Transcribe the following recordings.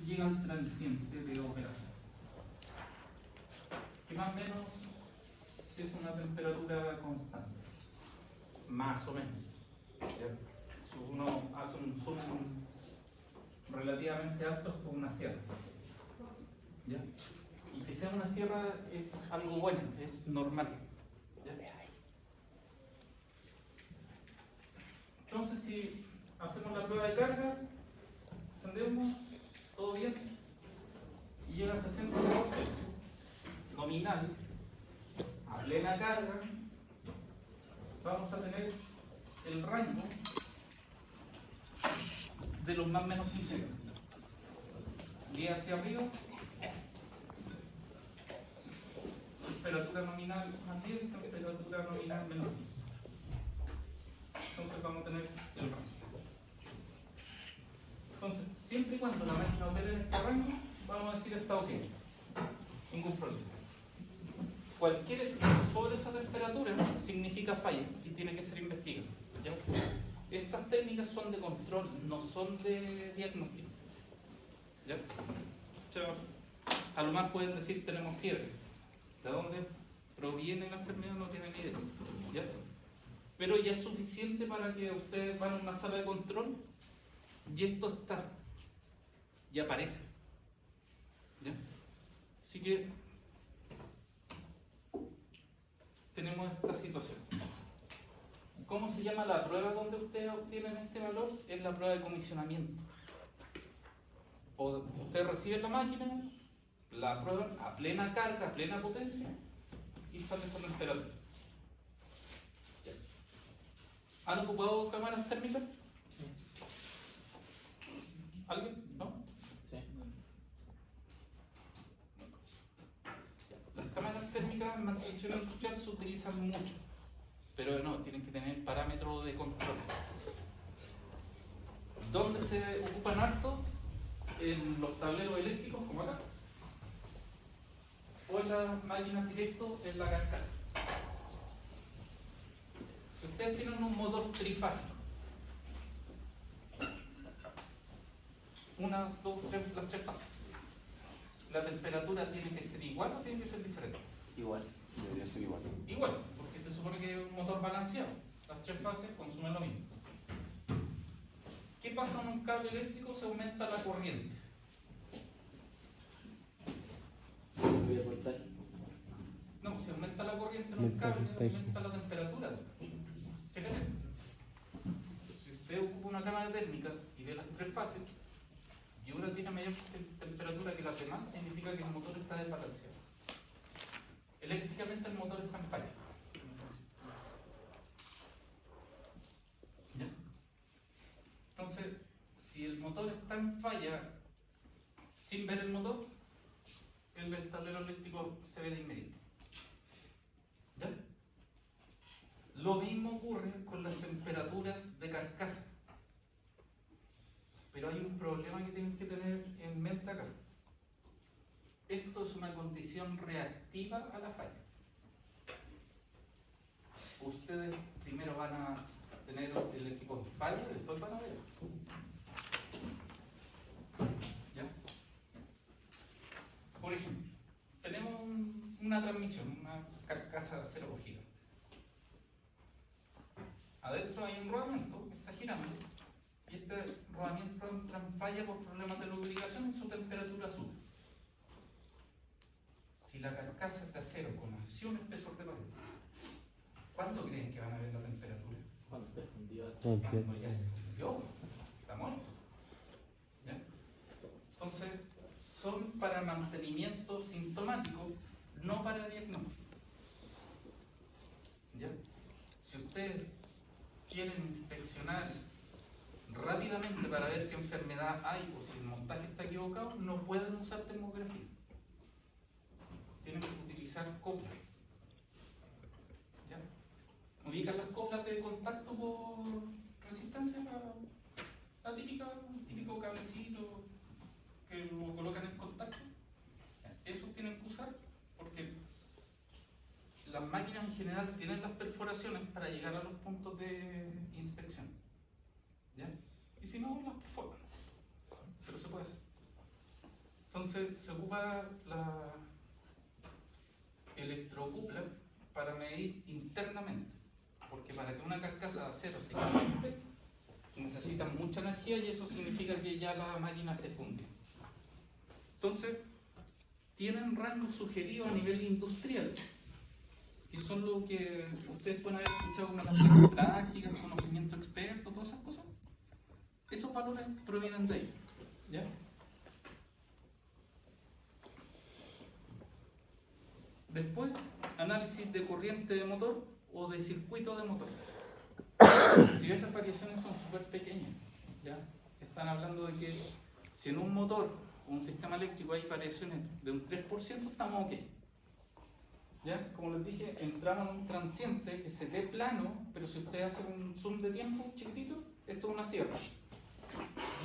llega al transiente de operación, que más o menos es una temperatura constante, más o menos. ¿Ya? Si uno hace un zoom relativamente alto, es como una sierra. ¿Ya? Y que sea una sierra es algo bueno, es normal. ¿Ya? Entonces, si hacemos la prueba de carga, encendemos, todo bien, y llega a 60 grados Celsius, nominal, a plena carga, vamos a tener el rango de los más menos 15 grados. 10 hacia arriba, temperatura nominal más 10, temperatura nominal menor. Entonces vamos a tener el rango. Entonces, siempre y cuando la máquina opere en este rango, vamos a decir está ok. Ningún problema. Cualquier exceso sobre esa temperatura significa falla y tiene que ser investigado. ¿Ya? Estas técnicas son de control, no son de diagnóstico. ¿Ya? O sea, a lo más pueden decir tenemos fiebre. ¿De dónde proviene la enfermedad? No tienen ni idea. ¿Ya? Pero ya es suficiente para que ustedes van a una sala de control y esto está, ya aparece. ¿Ya? Así que tenemos esta situación. ¿Cómo se llama la prueba donde ustedes obtienen este valor? Es la prueba de comisionamiento. O ustedes reciben la máquina, la prueban a plena carga, a plena potencia y sale esa temperatura. ¿Han ocupado cámaras térmicas? Sí. ¿Alguien? ¿No? Sí. Las cámaras térmicas en mantención industrial se utilizan mucho, pero no, tienen que tener parámetros de control. ¿Dónde se ocupan harto? En los tableros eléctricos, como acá, o en las máquinas directo en la carcasa. Si ustedes tienen un motor trifásico, una, dos, tres, las tres fases, ¿la temperatura tiene que ser igual o tiene que ser diferente? Igual. Debería ser igual. Igual, porque se supone que es un motor balanceado. Las tres fases consumen lo mismo. ¿Qué pasa en un cable eléctrico? Se aumenta la corriente. Voy a cortar. No, si aumenta la corriente en un cable, aumenta la temperatura. Se calienta. Si usted ocupa una cámara térmica y ve las tres fases, y una tiene mayor temperatura que las demás, significa que el motor está desbalanceado. Eléctricamente el motor está en falla. ¿Ya? Entonces, si el motor está en falla sin ver el motor, el tablero eléctrico se ve de inmediato. ¿Ya? Lo mismo ocurre con las temperaturas de carcasa. Pero hay un problema que tienen que tener en mente acá. Esto es una condición reactiva a la falla. Ustedes primero van a tener el equipo en falla y después van a ver. ¿Ya? Por ejemplo, tenemos una transmisión, una carcasa de acero gigante. Adentro hay un rodamiento que está girando y este rodamiento entra en falla por problemas de lubricación y su temperatura sube. Si la carcasa es de acero con acción espesor de pared, ¿cuándo creen que van a ver la temperatura? Cuando esté fundido. Cuando ya se fundió, está muerto. ¿Ya? Entonces, son para mantenimiento sintomático, no para diagnóstico. ¿Ya? Si ustedes quieren inspeccionar rápidamente para ver qué enfermedad hay o si el montaje está equivocado, no pueden usar termografía. Tienen que utilizar coplas. ¿Ya? Ubican las coplas de contacto por resistencia, la típica, el típico cablecito que lo colocan en contacto. Eso tienen que usar porque las máquinas en general tienen las perforaciones para llegar a los puntos de inspección. ¿Ya? Y si no, las perforan. Pero se puede hacer. Entonces se ocupa la electrocupla para medir internamente, porque para que una carcasa de acero se caliente necesita mucha energía y eso significa que ya la máquina se funde. Entonces tienen rango sugerido a nivel industrial, que son lo que ustedes pueden haber escuchado como las prácticas, conocimiento experto, todas esas cosas. Esos valores provienen de ahí, ¿ya? Después, análisis de corriente de motor o de circuito de motor. Si ves, las variaciones son súper pequeñas, ¿ya? Están hablando de que si en un motor o un sistema eléctrico hay variaciones de un 3%, estamos ok. ¿Ya? Como les dije, entramos en un transiente que se ve plano, pero si ustedes hacen un zoom de tiempo chiquitito, esto es una sierra.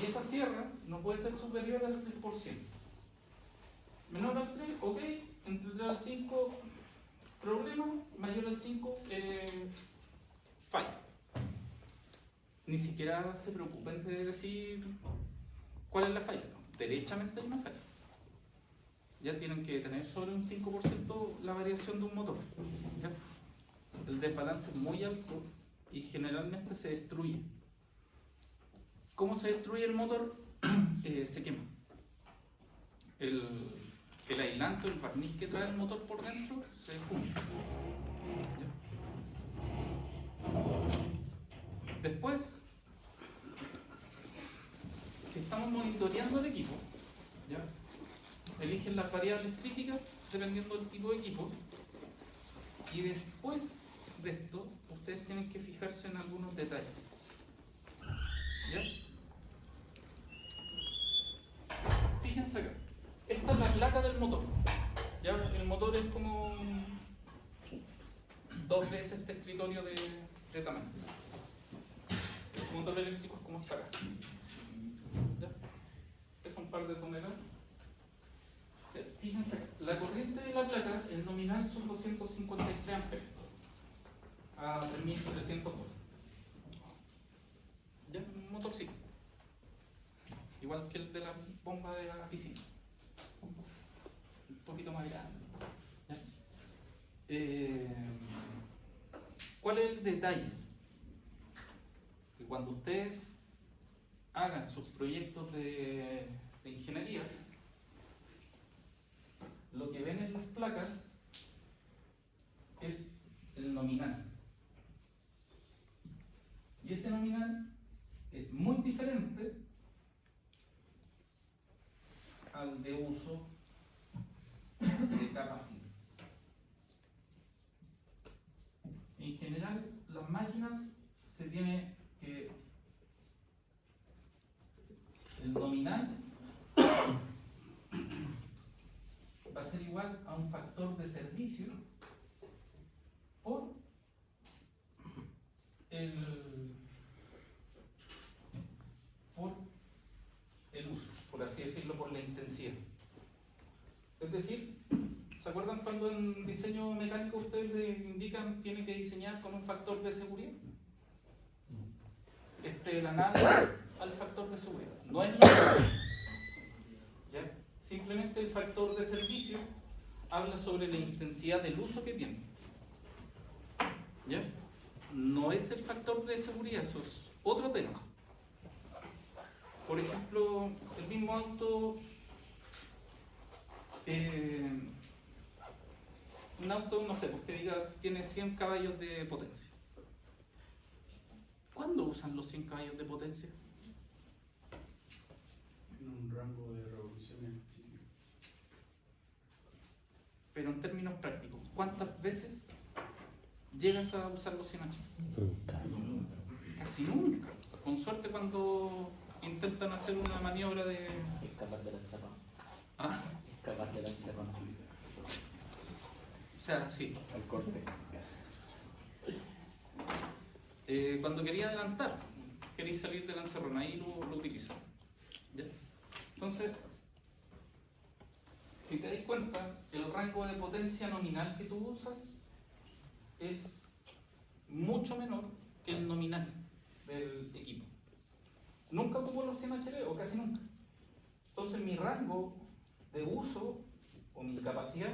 Y esa sierra no puede ser superior al 3%. Menor al 3, ok. Entre 3 al 5, problema. Mayor al 5, falla. Ni siquiera se preocupen de decir cuál es la falla. No, derechamente hay una falla. Ya tienen que tener sobre un 5% la variación de un motor. ¿Ya? El desbalance es muy alto y generalmente se destruye. ¿Cómo se destruye el motor? Se quema. El aislante, el barniz que trae el motor por dentro, se funde. ¿Ya? Después, si estamos monitoreando el equipo, ¿ya? Eligen las variables críticas dependiendo del tipo de equipo, y después de esto ustedes tienen que fijarse en algunos detalles. ¿Ya? Fíjense acá, esta es la placa del motor. ¿Ya? El motor es como 2 veces este escritorio de tamaño. El motor eléctrico es como esta acá. ¿Ya? Pesa un par de toneladas. Fíjense, la corriente de la placa, el nominal son 253 amperes a 3300 volts. Ya, un motorcito. Igual que el de la bomba de la piscina. Un poquito más grande. ¿Ya? ¿Cuál es el detalle? Que cuando ustedes hagan sus proyectos de ingeniería, lo que ven en las placas es el nominal. Y ese nominal es muy diferente al de uso de capacidad. En general, las máquinas se tiene que el nominal va a ser igual a un factor de servicio por el uso, por así decirlo, por la intensidad. Es decir, ¿se acuerdan cuando en diseño mecánico ustedes les indican tiene que diseñar con un factor de seguridad? El análogo al factor de seguridad. No es lo mismo. ¿Ya? Simplemente el factor de servicio habla sobre la intensidad del uso que tiene. ¿Ya? No es el factor de seguridad, eso es otro tema. Por ejemplo, el mismo auto, un auto, no sé, porque diga, tiene 100 caballos de potencia. ¿Cuándo usan los 100 caballos de potencia? En un rango de revoluciones específico. Pero en términos prácticos, ¿cuántas veces llegas a usar los 100H? Casi nunca. Con suerte cuando intentan hacer una maniobra de... Escapar de la encerrona. ¿Ah? Escapar de la encerrona. O sea, sí. Al corte. Cuando quería adelantar, queréis salir de la encerrona, ahí lo utilizo. ¿Ya? Entonces, si te das cuenta, el rango de potencia nominal que tú usas es mucho menor que el nominal del equipo. Nunca ocupo los 100 HD o casi nunca. Entonces mi rango de uso o mi capacidad,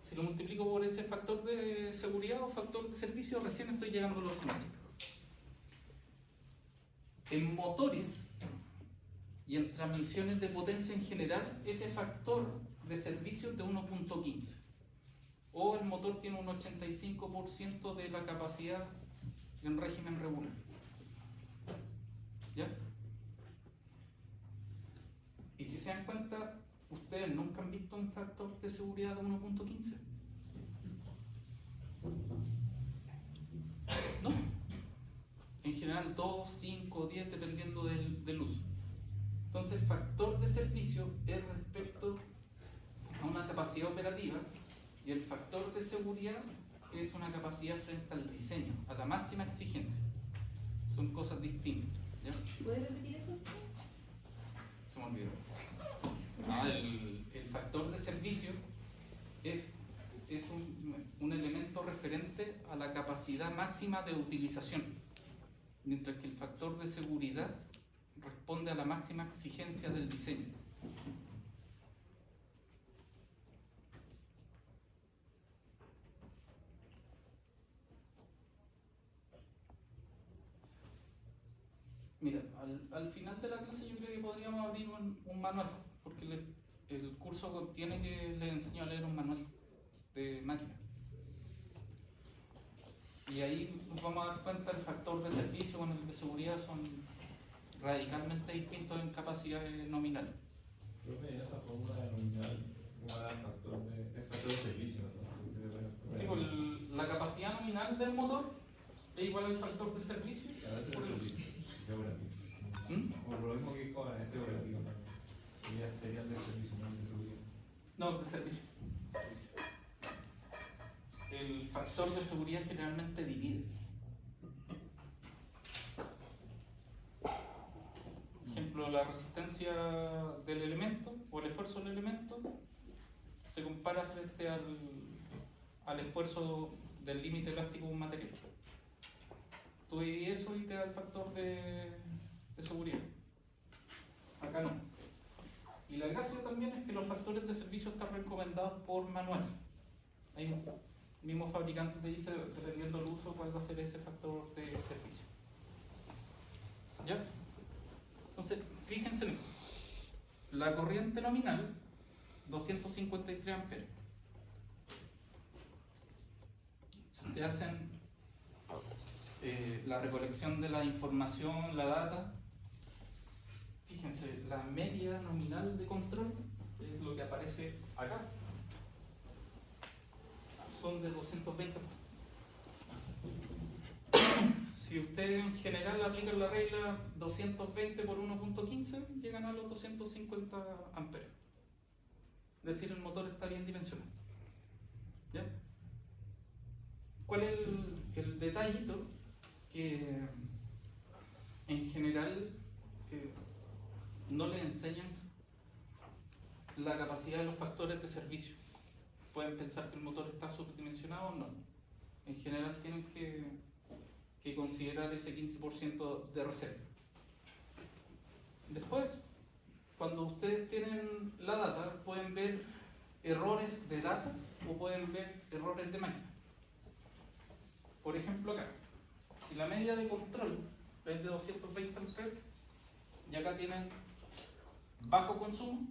si lo multiplico por ese factor de seguridad o factor de servicio, recién estoy llegando a los 100 HP. En motores y en transmisiones de potencia en general, ese factor de servicio es de 1.15. O el motor tiene un 85% de la capacidad en régimen regular. ¿Ya? Y si se dan cuenta, ustedes nunca han visto un factor de seguridad de 1.15. No. En general 2, 5, 10, dependiendo del uso. Entonces el factor de servicio es respecto a una capacidad operativa y el factor de seguridad es una capacidad frente al diseño, a la máxima exigencia. Son cosas distintas. ¿Ya? ¿Puedes repetir eso? Se me olvidó. El factor de servicio es un elemento referente a la capacidad máxima de utilización, mientras que el factor de seguridad responde a la máxima exigencia del diseño. Mira, al final de la clase yo creo que podríamos abrir un manual, porque el curso contiene que les enseño a leer un manual de máquina. Y ahí nos vamos a dar cuenta el factor de servicio con el de seguridad son radicalmente distintos en capacidades nominales. Profe, en esa fórmula de nominal, ¿cómo da el factor de servicio? ¿No? Sí, pues la capacidad nominal del motor es igual al factor de servicio. A veces por es el servicio, es operativo. ¿Mm? O lo mismo que cobran, ese operativo. Sería el de servicio, no el de seguridad. No, de servicio. El factor de seguridad generalmente divide. Por ejemplo, la resistencia del elemento o el esfuerzo del elemento se compara frente al esfuerzo del límite elástico de un material. Tú divides eso y te da el factor de seguridad. Acá no. Y la gracia también es que los factores de servicio están recomendados por manual. Hay un mismo fabricante te dice, dependiendo del uso, cuál va a ser ese factor de servicio. ¿Ya? Entonces, fíjense en esto. La corriente nominal, 253 amperes. Si ustedes hacen la recolección de la información, la data, fíjense, la media nominal de control es lo que aparece acá. Son de 220. Si ustedes en general aplican la regla 220 por 1.15, llegan a los 250 amperes. Es decir, el motor está bien dimensionado. ¿Ya? ¿Cuál es el detallito? Que en general no les enseñan la capacidad de los factores de servicio. Pueden pensar que el motor está subdimensionado o no. En general tienen que considerar ese 15% de reserva. Después, cuando ustedes tienen la data, pueden ver errores de data o pueden ver errores de máquina. Por ejemplo acá, si la media de control es de 220 amperes, y acá tienen bajo consumo,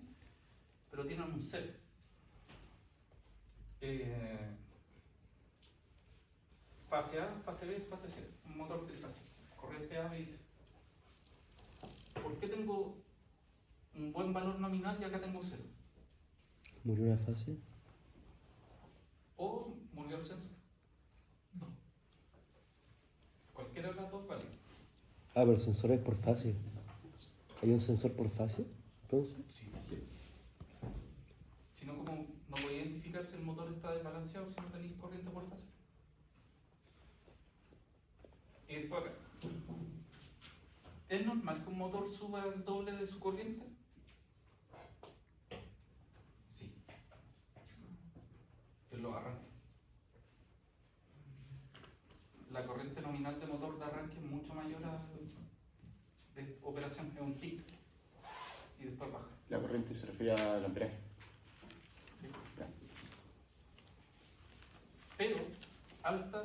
pero tienen un cero. Fase A, fase B, fase C, un motor trifásico, corriente A, B y C. ¿Por qué tengo un buen valor nominal y acá tengo cero? ¿Murió una fase? ¿O murió el sensor? No. Cualquiera de las dos vale. Ah, pero el sensor es por fase. ¿Hay un sensor por fase? Entonces. Sí. Si no, ¿cómo no voy a identificar si el motor está desbalanceado si no tenéis corriente por fase? Y después acá. ¿Es normal que un motor suba el doble de su corriente? Sí. En los arranques. La corriente nominal de motor de arranque es mucho mayor a de operación, es un pic. Y después después baja. La corriente se refiere al amperaje. ¿Sí? Ya. Pero alta,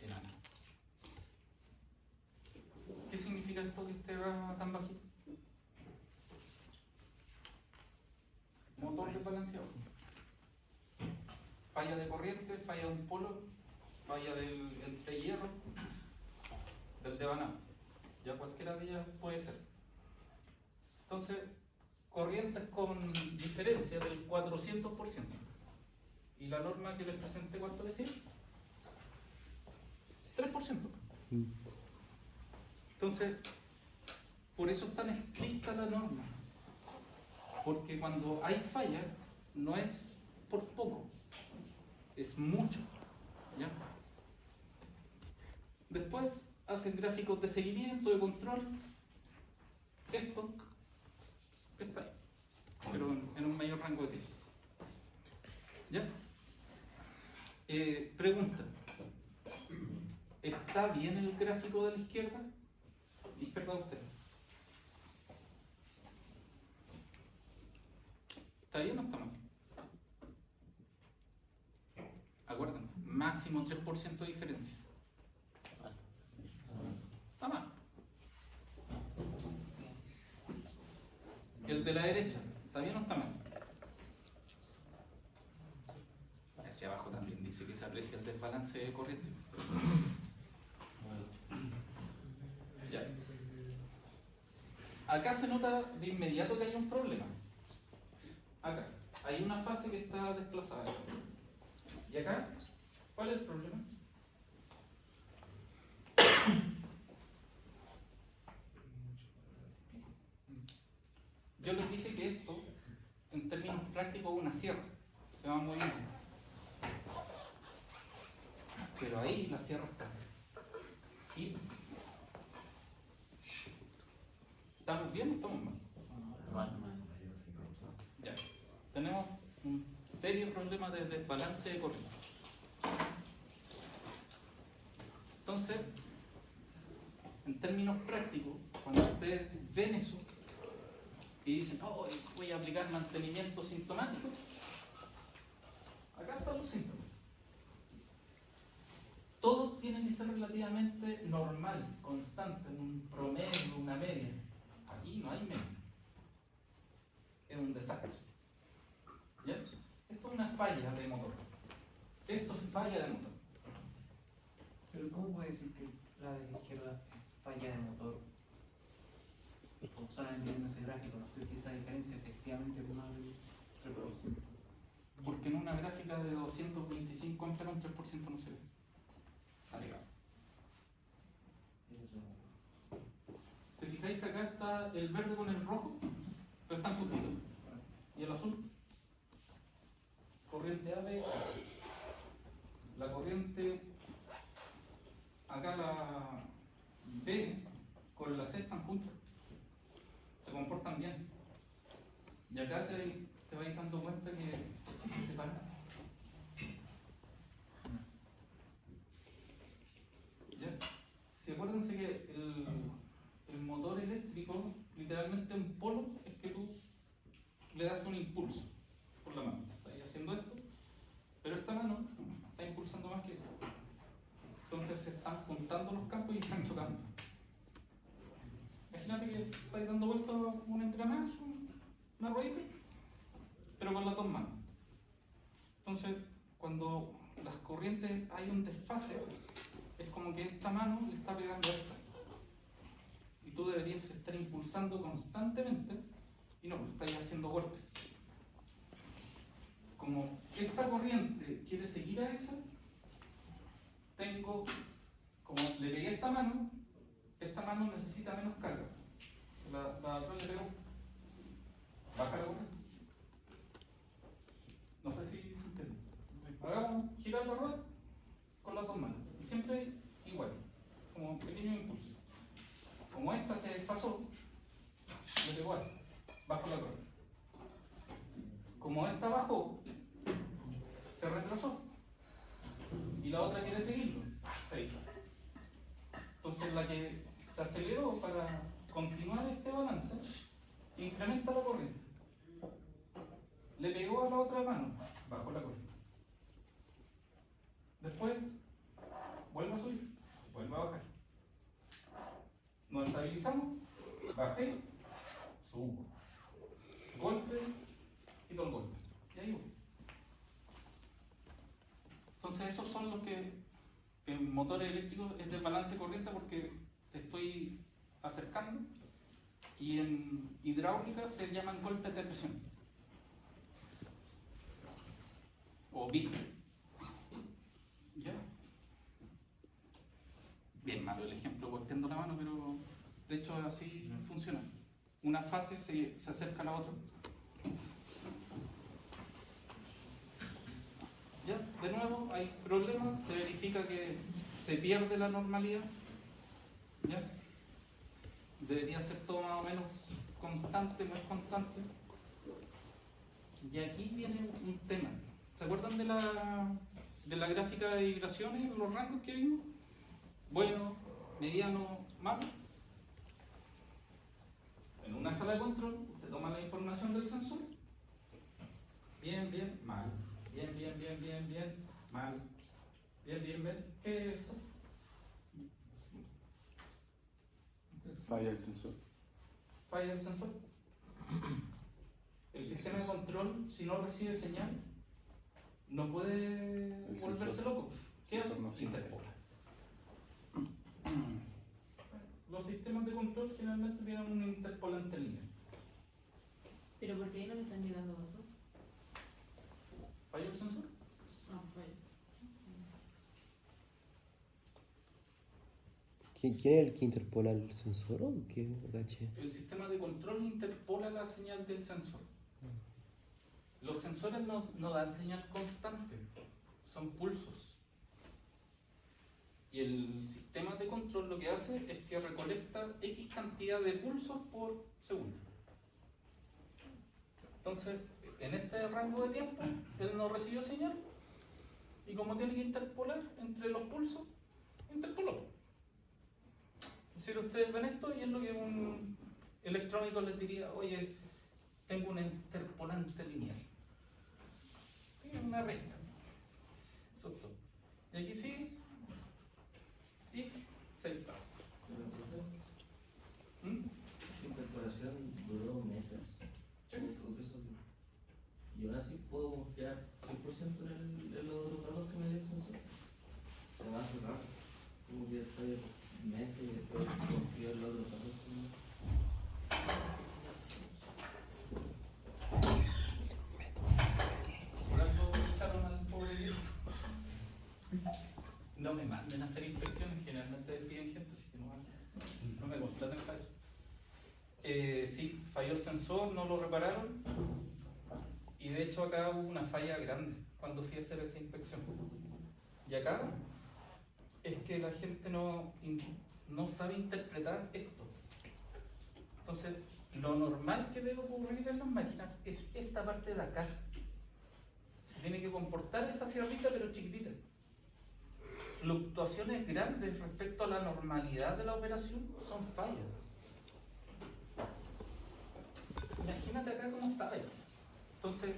enana. ¿Qué significa esto que esté tan bajito? Motor desbalanceado. Falla de corriente, falla de un polo, falla del entre hierro, del devanado. Ya cualquiera de ellas puede ser. Entonces, corrientes con diferencia del 400%. ¿Y la norma que les presenté cuánto decía? 3%. Entonces, por eso es tan estricta la norma. Porque cuando hay falla, no es por poco, es mucho. ¿Ya? Después hacen gráficos de seguimiento, de control. Esto está ahí, pero en un mayor rango de tiempo. ¿Ya? Pregunta. ¿Está bien el gráfico de la izquierda? Izquierda de usted. ¿Está bien o está mal? Acuérdense, máximo 3% de diferencia. Está mal. El de la derecha, ¿está bien o está mal? Hacia abajo también dice que se aprecia el desbalance de corriente. Ya. Acá se nota de inmediato que hay un problema. Acá hay una fase que está desplazada. Y acá, ¿cuál es el problema? Yo les dije que esto, en términos prácticos, es una sierra. Se va moviendo. Pero ahí la sierra está. ¿Sí? ¿Estamos bien o estamos mal? Ya. Tenemos un serio problema de desbalance de corriente. Entonces, en términos prácticos, cuando ustedes ven eso y dicen, oh, voy a aplicar mantenimiento sintomático, acá están los síntomas. Todo tiene que ser relativamente normal, constante, un promedio, una media. Aquí no hay media. Es un desastre. ¿Ya? Esto es una falla de motor. Esto es falla de motor. Pero ¿cómo puede decir que la de la izquierda es falla de motor? Solamente viendo ese gráfico, no sé si esa diferencia efectivamente es más del 3%. Porque en una gráfica de 225 amperes un 3% no se ve. Está pegado. ¿Te fijáis que acá está el verde con el rojo? Pero están juntitos. ¿Y el azul? Corriente A, B, C. La corriente, acá la B con la C están juntas. Se comportan bien. Y acá te vais dando cuenta que se separan. ¿Ya? Si acuérdense que el motor eléctrico, literalmente un polo, es que tú le das un impulso por la mano. Estás haciendo esto, pero esta mano está impulsando más que esto. Entonces se están juntando los campos y están chocando. Imagínate que estás dando vuelta un engranaje, una ruedita, pero con las dos manos. Entonces, cuando las corrientes hay un desfase, es como que esta mano le está pegando a esta. Y tú deberías estar impulsando constantemente y no, pues estás haciendo golpes. Como esta corriente quiere seguir a esa, como le pegué a esta mano necesita menos carga. La otra le pegó. Baja la corriente. No sé si se entiende. Hagamos girar la rueda con las dos manos. Y siempre igual, como un pequeño impulso. Como esta se desfasó, le pegó a esta. Bajo la rueda. Como esta bajó, se retrasó. Y la otra quiere seguirlo. Se hizo. Entonces la que se aceleró para continuar este balance incrementa la corriente. Le pegó a la otra mano, bajó la corriente. Después, vuelve a subir, vuelve a bajar. Nos estabilizamos, bajé, subo. Golpe, quito el golpe. Y ahí voy. Entonces esos son los que en motores eléctricos es de balance de corriente porque te estoy acercando, y en hidráulica se llaman golpes de presión o bit. ¿Ya? Bien malo el ejemplo golpeando la mano, pero de hecho así funciona. Una fase se acerca a la otra. Ya, de nuevo hay problemas, se verifica que se pierde la normalidad. ¿Ya? Debería ser todo más o menos constante, no es constante. Y aquí viene un tema. ¿Se acuerdan de la gráfica de vibraciones, los rangos que vimos? Bueno, mediano, malo. En una sala de control, usted toma la información del sensor. Bien, bien, mal. Bien, bien, bien, bien, bien, mal. Bien, bien, bien. ¿Qué es eso? Falla el sensor. Falla el sensor. El sistema de control, si no recibe señal, no puede El volverse sensor. loco. ¿Qué hace? No se Interpola. Los sistemas de control generalmente tienen un interpolante lineal. ¿Pero por qué ahí no me están llegando datos? ¿Falló el sensor? No, vaya. ¿Quién es el que interpola el sensor o qué? Caché. El sistema de control interpola la señal del sensor. Los sensores no dan señal constante, son pulsos. Y el sistema de control lo que hace es que recolecta X cantidad de pulsos por segundo. Entonces, en este rango de tiempo, él no recibió señal. Y como tiene que interpolar entre los pulsos, interpoló. Es decir, ustedes ven esto y es lo que un electrónico les diría: oye, tengo un interpolante lineal. Tiene una recta. Eso es todo. Y aquí sí, y se dispara. ¿Mm? Esa interpolación duró meses. Sí. Y ahora sí puedo confiar 100% en los datos que me dio el sensor. Se me hace raro. Como que estoy meses y después confío en los otros datos. Por algo echaron al pobre viejo. No me manden a hacer inspecciones, generalmente piden gente, así que no me contraten para eso. Sí, falló el sensor, no lo repararon. Y de hecho acá hubo una falla grande cuando fui a hacer esa inspección. Y acá es que la gente no sabe interpretar esto. Entonces, lo normal que debe ocurrir en las máquinas es esta parte de acá. Se tiene que comportar esa sierrita pero chiquitita. Fluctuaciones grandes respecto a la normalidad de la operación son fallas. Imagínate acá cómo está ahí. Entonces,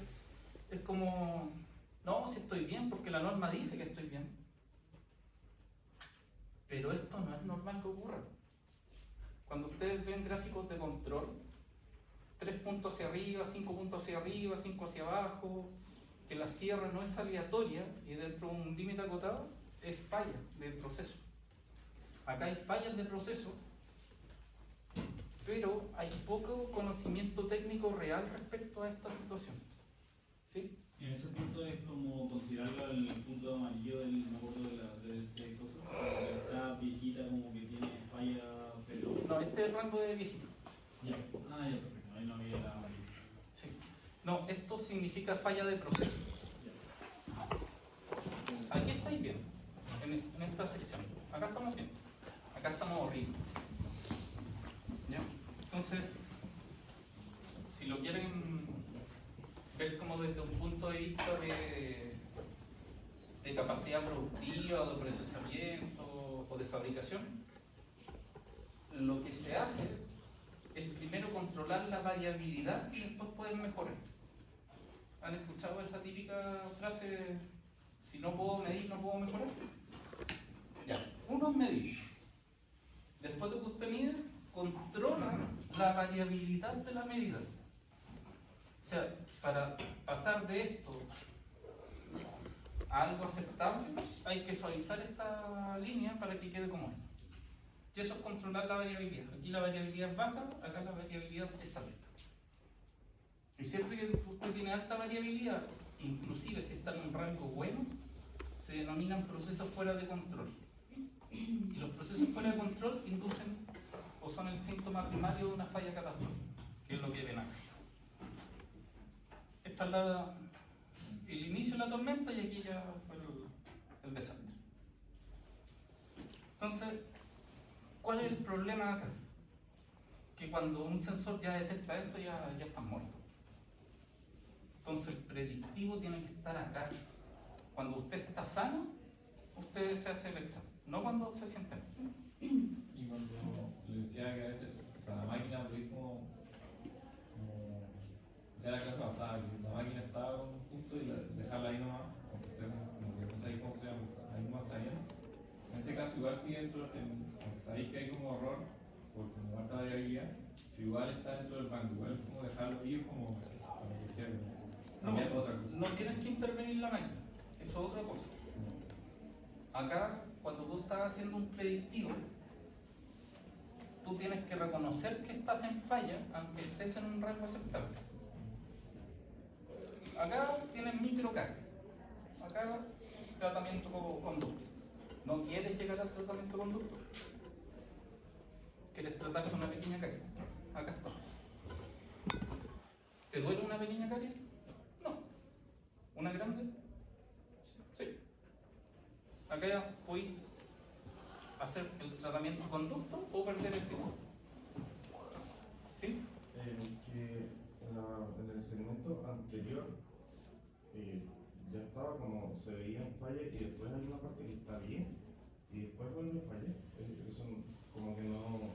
es como, no, si estoy bien, porque la norma dice que estoy bien. Pero esto no es normal que ocurra. Cuando ustedes ven gráficos de control, 3 puntos hacia arriba, 5 puntos hacia arriba, 5 hacia abajo, que la sierra no es aleatoria y dentro de un límite acotado, es falla del proceso. Acá hay fallas de proceso, pero hay poco conocimiento técnico real respecto a esta situación. ¿Sí? En ese punto es como considerarlo el punto amarillo del acuerdo de cosas. Está viejita, como que tiene falla, pero. No, este es el rango de viejito. Ya. Ah, ya, perfecto. Ahí no había la amarilla. Sí. No, esto significa falla de proceso. Aquí estáis bien, en esta sección. Acá estamos bien. Acá estamos horribles. ¿Ya? Entonces, si lo quieren ver como desde un punto de vista de capacidad productiva o de procesamiento o de fabricación, lo que se hace es primero controlar controlar la variabilidad y después pueden mejorar. ¿Han escuchado esa típica frase, si no puedo medir, no puedo mejorar? Ya, uno es medir. Después de que usted mide, controla la variabilidad de la medida. O sea, para pasar de esto a algo aceptable, hay que suavizar esta línea para que quede como esto. Y eso es controlar la variabilidad. Aquí la variabilidad es baja, acá la variabilidad es alta. Y siempre que usted tiene alta variabilidad, inclusive si está en un rango bueno, se denominan procesos fuera de control. Y los procesos fuera de control inducen o son el síntoma primario de una falla catastrófica, que es lo que ven acá. Esta es el inicio de la tormenta y aquí ya fue el desastre. Entonces, ¿cuál es el problema acá? Que cuando un sensor ya detecta esto, ya está muerto. Entonces, el predictivo tiene que estar acá. Cuando usted está sano, usted se hace el examen, no cuando se siente mal. Y cuando le decía que a veces, o sea, la máquina podéis como o sea, la clase pasada, que la máquina estaba en un punto y dejarla ahí nomás, como que no sabéis cómo se llama, ahí nomás está bien. En ese caso igual sigue dentro, aunque sabéis que hay como error, por como alta variabilidad, pero igual está dentro del banco, igual es como dejarlo ahí como que sea, cambiar otra cosa. No tienes que intervenir la máquina, eso es otra cosa. Acá, cuando tú estás haciendo un predictivo, tú tienes que reconocer que estás en falla aunque estés en un rango aceptable. Acá tienes microcarga, acá tratamiento conducto. No quieres llegar al tratamiento conducto, quieres tratar con una pequeña caries. Acá está. ¿Te duele una pequeña caries? No. ¿Una grande? Sí. Acá ya podéis hacer el tratamiento conducto o perder el tiempo. ¿Sí? Que en el segmento anterior ya estaba como se veía en falla y después hay una parte que está bien y después vuelve a fallar. Eso como que no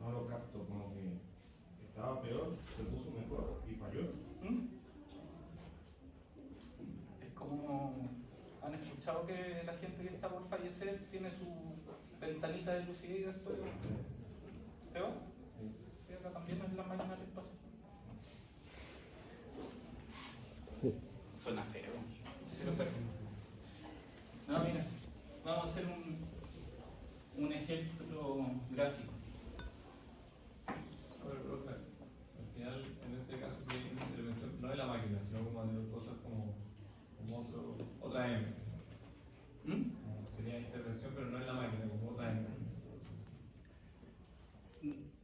lo capto, como que estaba peor, se puso mejor y falló. Es como han escuchado que la gente que está por fallecer tiene su ventanita de lucidez y después se va. Sí, acá también en la máquina les pasa. Suena feo. No, mira, vamos a hacer un ejemplo gráfico. Sobre profe, al final, en ese caso, sí hay una intervención, no de la máquina, sino como de cosas como otra M. Como sería intervención, pero no en la máquina, como otra M.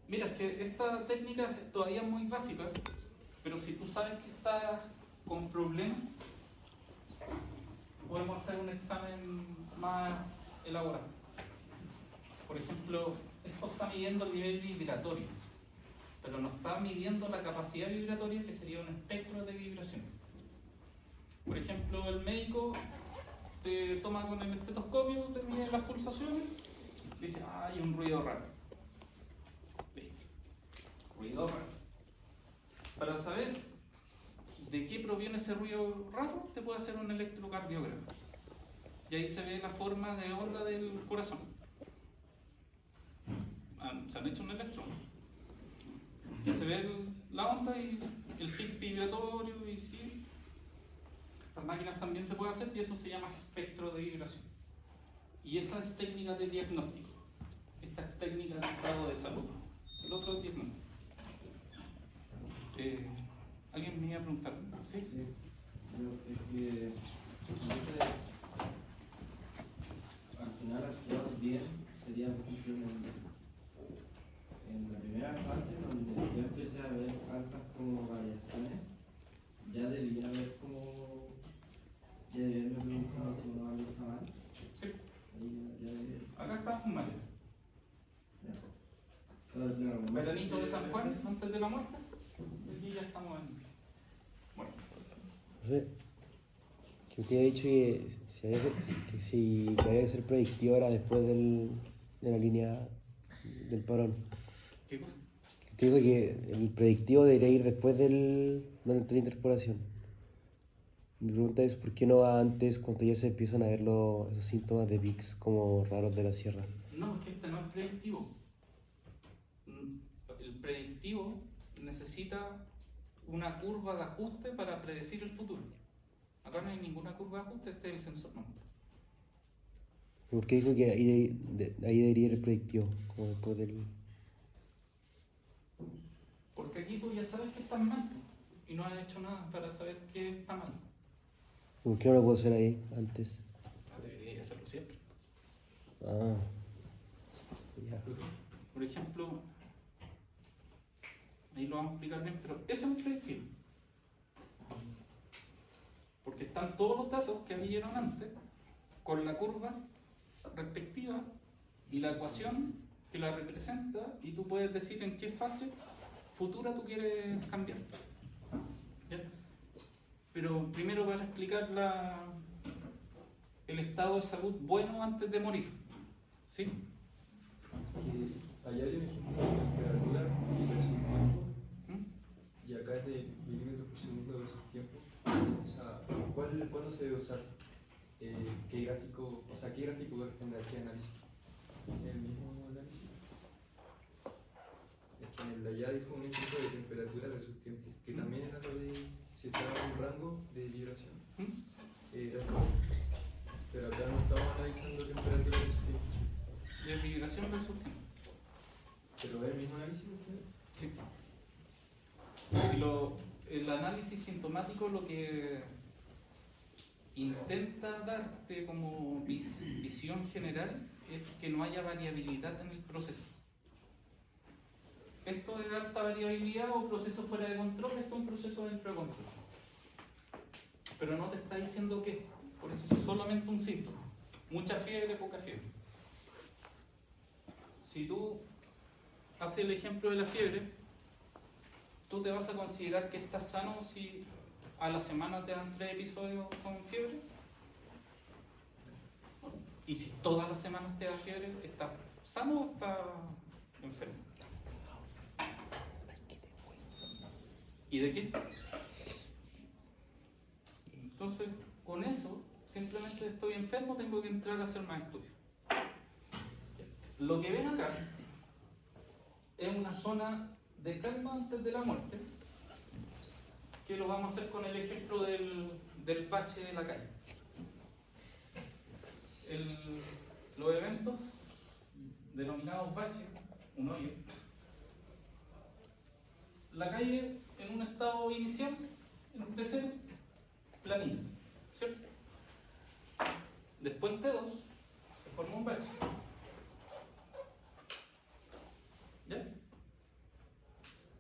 Mira, es que esta técnica todavía es muy básica, pero si tú sabes que estás con problemas, podemos hacer un examen más elaborado. Por ejemplo, esto está midiendo el nivel vibratorio, pero no está midiendo la capacidad vibratoria, que sería un espectro de vibración. Por ejemplo, el médico te toma con el estetoscopio, te mide las pulsaciones, dice, hay un ruido raro. Listo. Ruido raro. Para saber de qué proviene ese ruido raro, te puede hacer un electrocardiograma. Y ahí se ve la forma de onda del corazón. Se han hecho un electro. Y se ve la onda y el pic vibratorio y sí. Estas máquinas también se puede hacer y eso se llama espectro de vibración. Y esa es técnica de diagnóstico. Esta es técnica de estado de salud. El otro es diagnóstico. ¿Alguien me iba a preguntar? ¿Sí? Sí. Pero es que entonces, al final actuar bien sería, por ejemplo, en la primera fase donde yo empecé a ver altas como variaciones, ya debería haber como, ya debería haberme preguntado si no algo está mal. Sí. Ahí ya debería. Acá está un mal. Ya. Claro, claro. Veranito de San Juan, antes de la muerte. Y ya estamos en. Bueno. No sé, que usted ha dicho que si había que ser predictivo era después de la línea del parón. ¿Qué cosa? Que Digo que el predictivo debería ir después durante la interpolación. Mi pregunta es, ¿por qué no va antes cuando ya se empiezan a ver esos síntomas de VIX como raros de la sierra? No, es que este no es predictivo. El predictivo necesita una curva de ajuste para predecir el futuro. Acá no hay ninguna curva de ajuste, este es el sensor no. ¿Por qué dijo que ahí debería ir el predictivo? Como después del... Porque aquí tú ya sabes que estás mal y no has hecho nada para saber qué está mal. ¿Por qué no lo puedo hacer ahí antes? Debería hacerlo siempre. Ah, ya. Por ejemplo, ahí lo vamos a explicar bien, pero ese es un predictivo. Porque están todos los datos que vieron antes con la curva respectiva y la ecuación que la representa, y tú puedes decir en qué fase futura tú quieres cambiar. ¿Ya? Pero primero para explicar el estado de salud bueno antes de morir. ¿Sí? Que allá hay un ejemplo de temperatura versus tiempo, ¿Mm? y acá es de milímetros por segundo versus tiempo. O sea, ¿cuándo se debe usar? ¿Qué gráfico, qué gráfico corresponde a qué análisis? ¿El mismo análisis? Es que en el de allá dijo un ejemplo de temperatura versus tiempo, que también era lo de si estaba en un rango de vibración. Era todo. Pero acá no estamos analizando temperatura versus tiempo. De vibración versus tiempo. ¿Pero es el mismo análisis? Sí. El análisis sintomático lo que intenta darte como visión general es que no haya variabilidad en el proceso. Esto de alta variabilidad o proceso fuera de control, esto es un proceso dentro de control. Pero no te está diciendo qué, por eso es solamente un síntoma. Mucha fiebre, poca fiebre. Si tú haces el ejemplo de la fiebre, tú te vas a considerar que estás sano si a la semana te dan 3 episodios con fiebre. Y si todas las semanas te da fiebre, ¿estás sano o estás enfermo? ¿Y de qué? Entonces, con eso, simplemente estoy enfermo, tengo que entrar a hacer más estudios. Lo que ven acá es una zona de calma antes de la muerte, que lo vamos a hacer con el ejemplo del bache de la calle. Los eventos denominados baches, un hoyo, la calle en un estado inicial de ser planito, ¿cierto? Después en T2 se forma un bache. ¿Ya?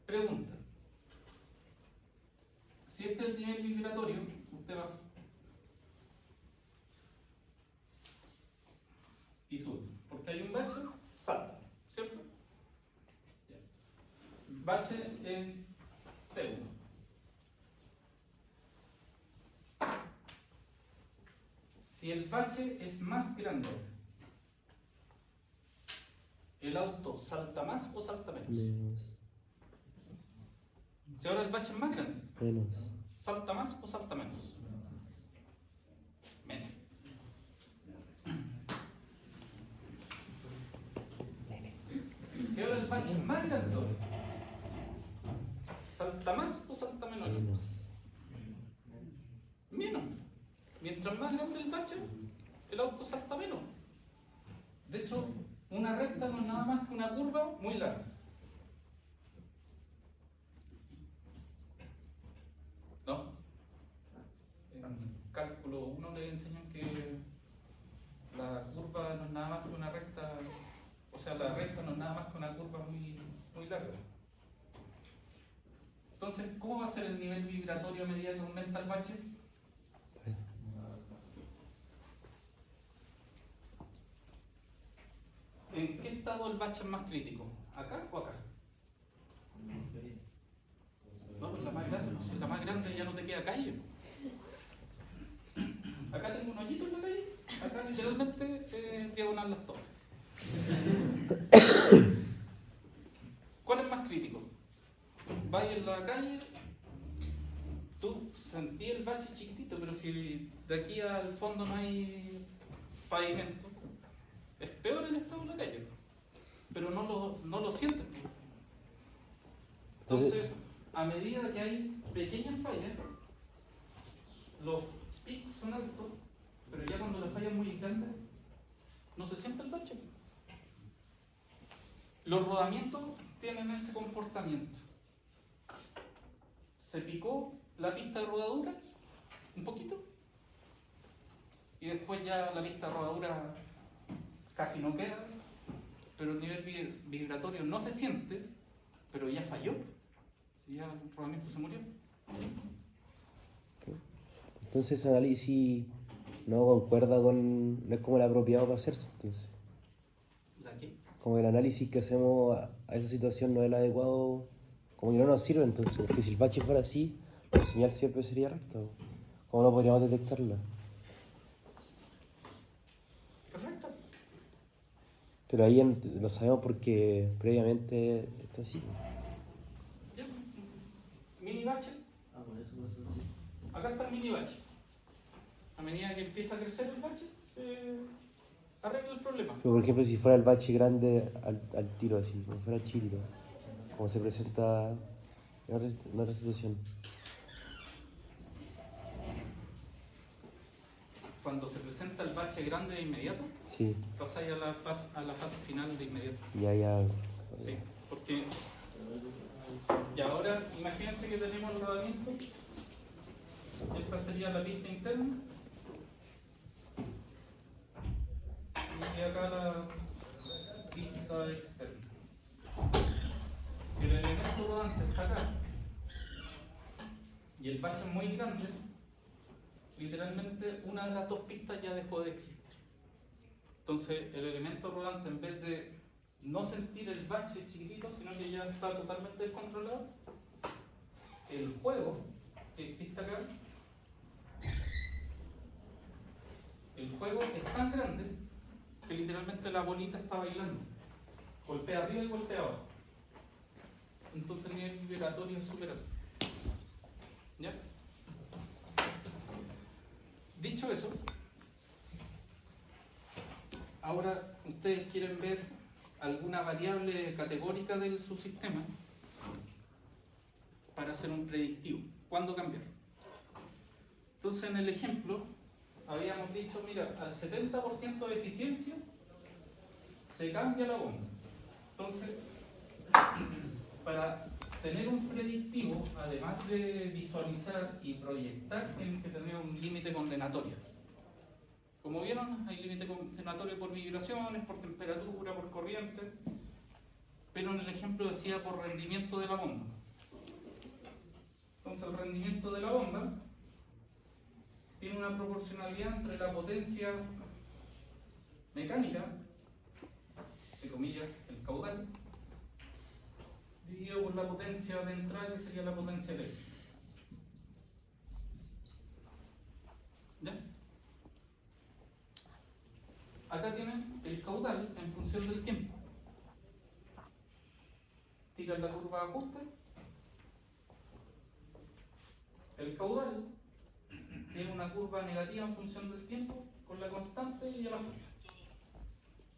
Pregunta. Si este es el nivel vibratorio, usted va y sube. Porque hay un bache, salta, ¿cierto? Ya. Bache en T1. Si el bache es más grande, ¿el auto salta más o salta menos? Menos. Si ahora el bache es más grande, Menos. ¿salta más o salta menos? Menos. Si ahora el bache es más grande, ¿salta más o salta menos? Menos. Menos. Mientras más grande el bache, el auto salta menos. De hecho, una recta no es nada más que una curva muy larga. ¿No? En cálculo 1 le enseñan que la curva no es nada más que una recta, o sea, la recta no es nada más que una curva muy, muy larga. Entonces, ¿cómo va a ser el nivel vibratorio a medida que aumenta el bache? ¿En qué estado el bache es más crítico? ¿Acá o acá? No, pues la más grande. Si la más grande ya no te queda calle. Acá tengo un hoyito en la calle. Acá literalmente diagonal las torres. ¿Cuál es más crítico? vas en la calle, tú sentí el bache chiquitito, pero si de aquí al fondo no hay pavimento, es peor el estado de la calle, pero no lo sientes. Entonces, a medida que hay pequeñas fallas, los picos son altos, pero ya cuando la falla es muy grande, no se siente el bache. Los rodamientos tienen ese comportamiento. Se picó la pista de rodadura un poquito y después ya la pista de rodadura casi no queda, pero el nivel vibratorio no se siente, pero ya falló. Si ya el rodamiento se murió. Entonces ese análisis no concuerda con, no es como el apropiado para hacerse, entonces. ¿De aquí? Como el análisis que hacemos a esa situación no es el adecuado, como que no nos sirve entonces, porque si el bache fuera así, la señal siempre sería recta. ¿Cómo no podríamos detectarla? Correcto. Pero ahí lo sabemos porque previamente está así. Ya. Mini bache. Ah, por eso pasó así. Acá está el mini bache. A medida que empieza a crecer el bache, se arregla el problema. Pero por ejemplo, si fuera el bache grande al tiro así, como fuera chiquito, como se presenta en otra situación. Cuando se presenta el bache grande de inmediato, Sí, pasáis a la fase final de inmediato. ya. Sí, porque. Y ahora, imagínense que tenemos el rodamiento. Esta sería la pista interna. Y acá la pista externa. Si el elemento rodante está acá y el bache es muy grande, literalmente una de las dos pistas ya dejó de existir. Entonces el elemento rodante, en vez de no sentir el bache chiquitito, sino que ya está totalmente descontrolado, el juego que existe acá, el juego es tan grande que literalmente la bolita está bailando, golpea arriba y golpea abajo. Entonces el nivel vibratorio es súper alto. ¿Ya? Dicho eso, ahora ustedes quieren ver alguna variable categórica del subsistema para hacer un predictivo. ¿Cuándo cambiar? Entonces en el ejemplo habíamos dicho, mira, al 70% de eficiencia se cambia la bomba. Entonces, para tener un predictivo, además de visualizar y proyectar, tienen que tener un límite condenatorio. Como vieron, hay límite condenatorio por vibraciones, por temperatura, por corriente, pero en el ejemplo decía por rendimiento de la bomba. Entonces el rendimiento de la bomba tiene una proporcionalidad entre la potencia mecánica, entre comillas, el caudal, dividido por la potencia de entrada, que sería la potencia eléctrica. ¿Ya? Acá tienen el caudal en función del tiempo. Tiran la curva de ajuste. El caudal tiene una curva negativa en función del tiempo con la constante y el ajuste.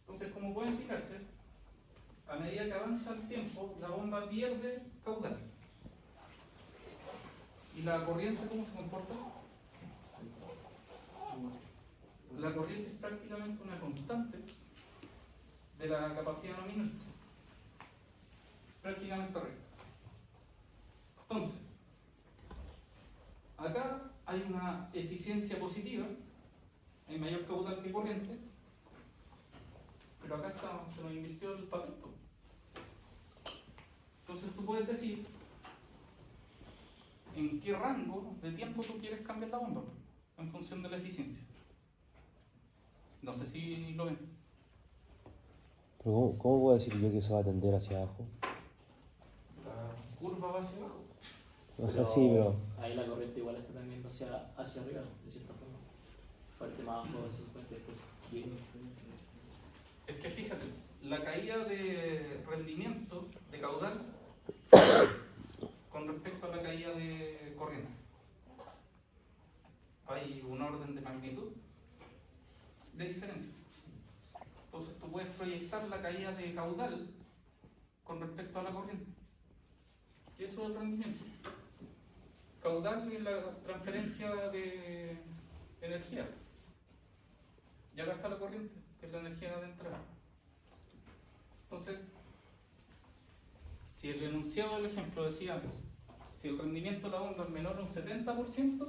Entonces, como pueden fijarse, a medida que avanza el tiempo, la bomba pierde caudal. ¿Y la corriente cómo se comporta? La corriente es prácticamente una constante de la capacidad nominal. Prácticamente recta. Entonces, acá hay una eficiencia positiva, hay mayor caudal que corriente, pero acá se nos invirtió el papel. Entonces tú puedes decir en qué rango de tiempo tú quieres cambiar la bomba en función de la eficiencia. No sé si lo ven. Pero ¿cómo puedo decir yo que eso va a tender hacia abajo? La curva va hacia abajo. O sea, sí, pero... Ahí la corriente igual está también hacia arriba, de cierta forma. Parte más abajo de 50 después 10. Es que fíjate, la caída de rendimiento de caudal caída de corriente. Hay un orden de magnitud de diferencia. Entonces tú puedes proyectar la caída de caudal con respecto a la corriente. Y eso es el rendimiento. Caudal es la transferencia de energía. Y acá está la corriente, que es la energía de entrada. Entonces, si el enunciado del ejemplo decíamos, si el rendimiento de la onda es menor a un 70%,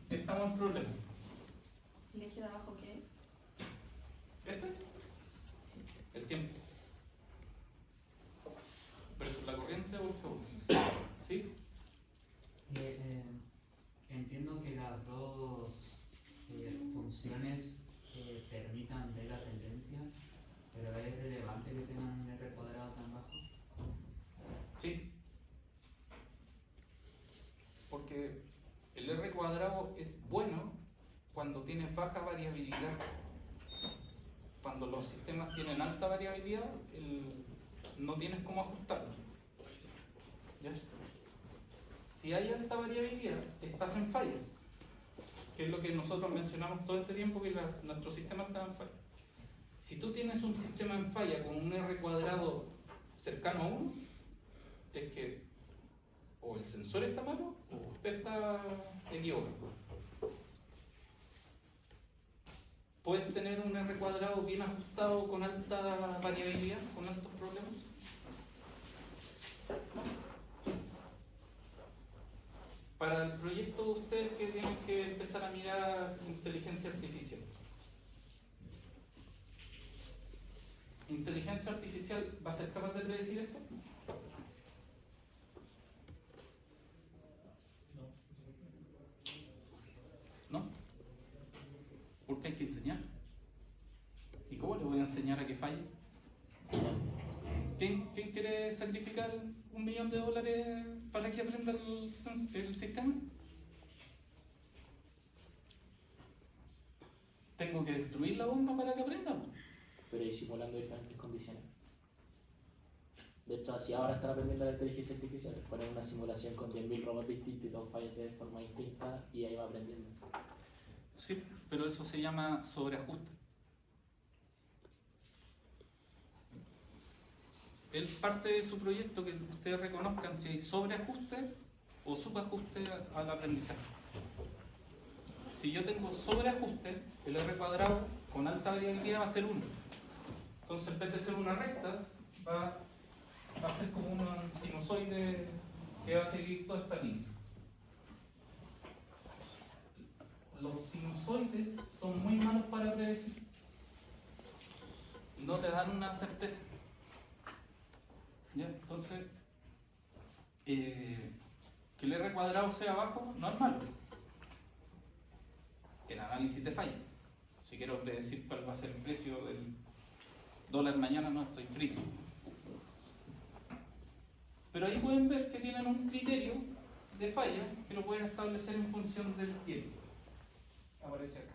estamos en problemas. ¿El eje de abajo qué es? ¿Este? El tiempo. Versus la corriente o el flujo. ¿Sí? Entiendo que las dos funciones permitan ver la tendencia, pero ¿es relevante que tengan un R cuadrado tan bajo? Sí. Porque el R cuadrado es bueno cuando tienes baja variabilidad. Cuando los sistemas tienen alta variabilidad, no tienes cómo ajustarlo. ¿Ya? Si hay alta variabilidad, estás en falla, que es lo que nosotros mencionamos todo este tiempo, que nuestro sistema está en falla. Si tú tienes un sistema en falla con un R cuadrado cercano a 1, es que o el sensor está malo o usted está equivocado. Puedes tener un R cuadrado bien ajustado con alta variabilidad, con altos problemas. Para el proyecto de ustedes que tienen que empezar a mirar inteligencia artificial. ¿Inteligencia artificial va a ser capaz de predecir esto? ¿No? Porque hay que enseñar. ¿Y cómo le voy a enseñar a que falle? ¿Quién quiere sacrificar $1 millón para que aprenda el sistema? ¿Tengo que destruir la bomba para que aprenda? Pero ir simulando diferentes condiciones. De hecho, así ahora están aprendiendo la inteligencia artificial. Ponen una simulación con 10.000 robots distintos y todos fallan de forma distinta y ahí va aprendiendo. Sí, pero eso se llama sobreajuste. Es parte de su proyecto que ustedes reconozcan si hay sobreajuste o subajuste al aprendizaje. Si yo tengo sobreajuste, el R cuadrado con alta variabilidad va a ser 1. Entonces, en vez de ser una recta, va a ser como un sinusoide que va a seguir toda esta línea. Los sinusoides son muy malos para predecir. No te dan una certeza. ¿Ya? Entonces, que el R cuadrado sea bajo no es malo. El análisis te falla. Si quiero predecir cuál va a ser el precio del dólar mañana, no estoy frito. Pero ahí pueden ver que tienen un criterio de falla que lo pueden establecer en función del tiempo. Aparece acá.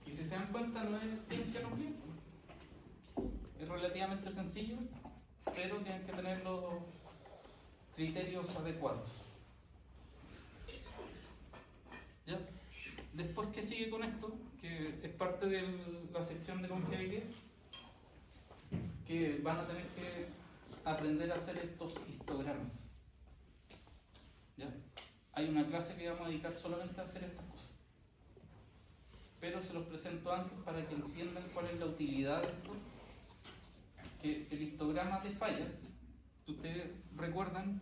Y si se dan cuenta, no es ciencia nuclear. Es relativamente sencillo, pero tienen que tener los criterios adecuados. ¿Ya? Después, ¿qué sigue con esto? Que es parte de la sección de confiabilidad, que van a tener que aprender a hacer estos histogramas. ¿Ya? Hay una clase que vamos a dedicar solamente a hacer estas cosas, pero se los presento antes para que entiendan cuál es la utilidad de esto. Que el histograma de fallas, ustedes recuerdan,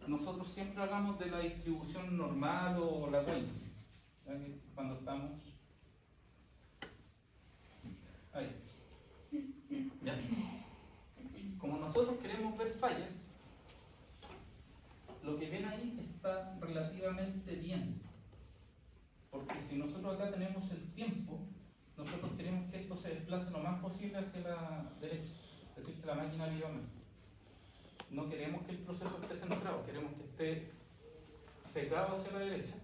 nosotros siempre hablamos de la distribución normal o la Weyl, cuando estamos ahí. ¿Ya? Como nosotros queremos ver fallas, lo que ven ahí está relativamente bien, porque si nosotros acá tenemos el tiempo, nosotros queremos que esto se desplace lo más posible hacia la derecha, es decir, que la máquina viva más. No queremos que el proceso esté centrado, queremos que esté secado hacia la derecha.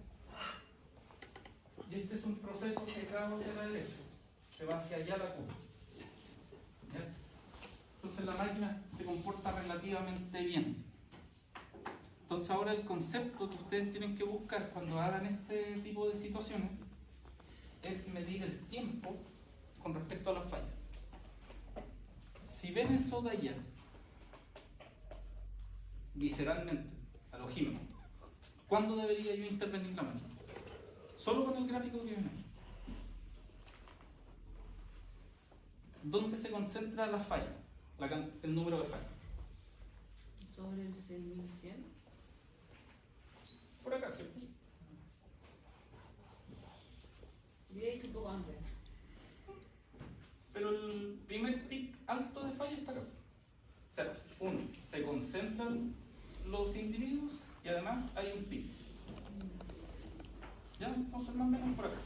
Y este es un proceso secado hacia la derecha, se va hacia allá la curva. ¿Ya? Entonces la máquina se comporta relativamente bien. Entonces ahora el concepto que ustedes tienen que buscar cuando hagan este tipo de situaciones es medir el tiempo con respecto a las fallas. Si ven eso de allá, visceralmente, al ojímetro, ¿cuándo debería yo intervenir la máquina? Solo con el gráfico que ven ahí. ¿Dónde se concentra la falla? El número de fallas. Sobre el 6100. Por acá, ¿cierto? Yo he dicho un poco antes. Pero el primer pic alto de falla está acá. O sea, uno, se concentran los individuos y además hay un pic. Ya, vamos a más o menos por acá.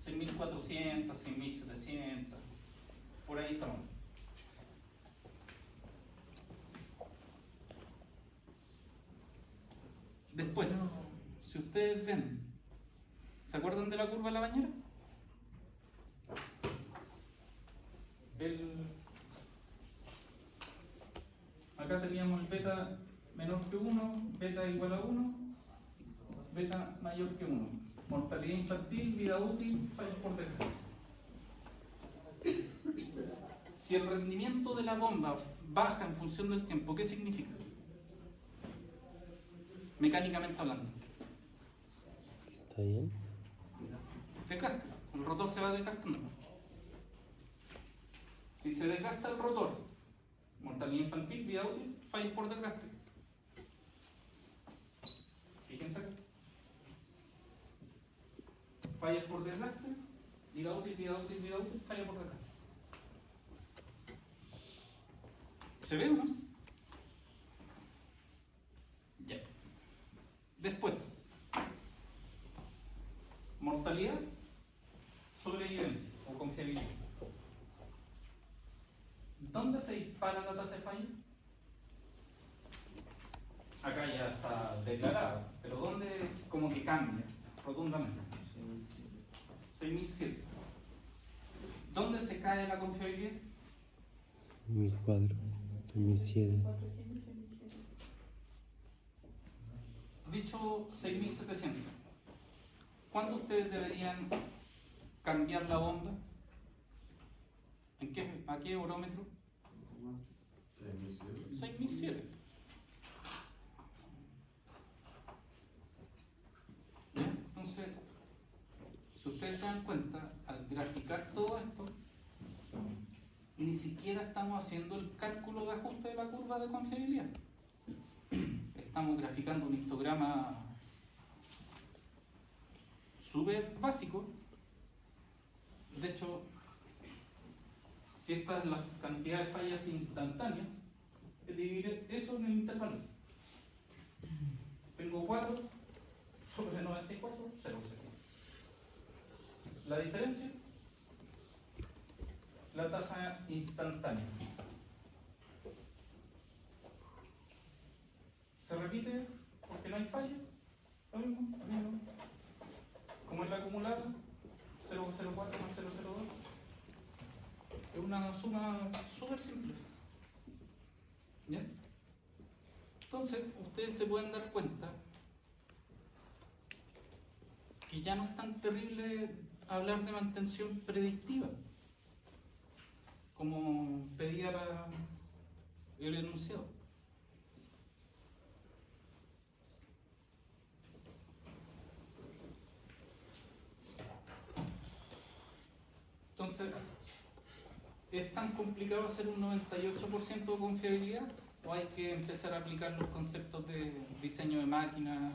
6.400, 6.700, por ahí estamos. Después, si ustedes ven, ¿se acuerdan de la curva de la bañera? Acá teníamos el beta menor que 1, beta igual a 1, beta mayor que 1. Mortalidad infantil, vida útil, fallos por desgaste. Si el rendimiento de la bomba baja en función del tiempo, ¿qué significa? Mecánicamente hablando. ¿Está bien? Desgaste. El rotor se va desgastando. Si se desgasta el rotor, mortalidad infantil, vida útil, fallos por desgaste. Fíjense acá. Fallas por desgaste, vida útil, fallas por desgaste. ¿Se ve o no? Ya. Después, mortalidad, sobrevivencia o confiabilidad. ¿Dónde se dispara la tasa de falla? Acá ya está declarado, pero ¿dónde como que cambia rotundamente? 6.007. ¿Dónde se cae la confiabilidad? 1004, 2007. Dicho 6.700. ¿Cuándo ustedes deberían cambiar la bomba? ¿A qué eurómetro? 6.007. ¿Ya? Entonces, si ustedes se dan cuenta, al graficar todo esto, ni siquiera estamos haciendo el cálculo de ajuste de la curva de confiabilidad. Estamos graficando un histograma súper básico. De hecho, si esta es la cantidad de fallas instantáneas, es dividir eso en el intervalo. Tengo 4 sobre 94, 0. La diferencia, la tasa instantánea. ¿Se repite porque no hay falla? Lo mismo. Como es la acumulada, 0,04 más 0,02. Es una suma súper simple. ¿Ya? Entonces, ustedes se pueden dar cuenta que ya no es tan terrible hablar de mantención predictiva como pedía el enunciado. Entonces, ¿es tan complicado hacer un 98% de confiabilidad? ¿O hay que empezar a aplicar los conceptos de diseño de máquinas,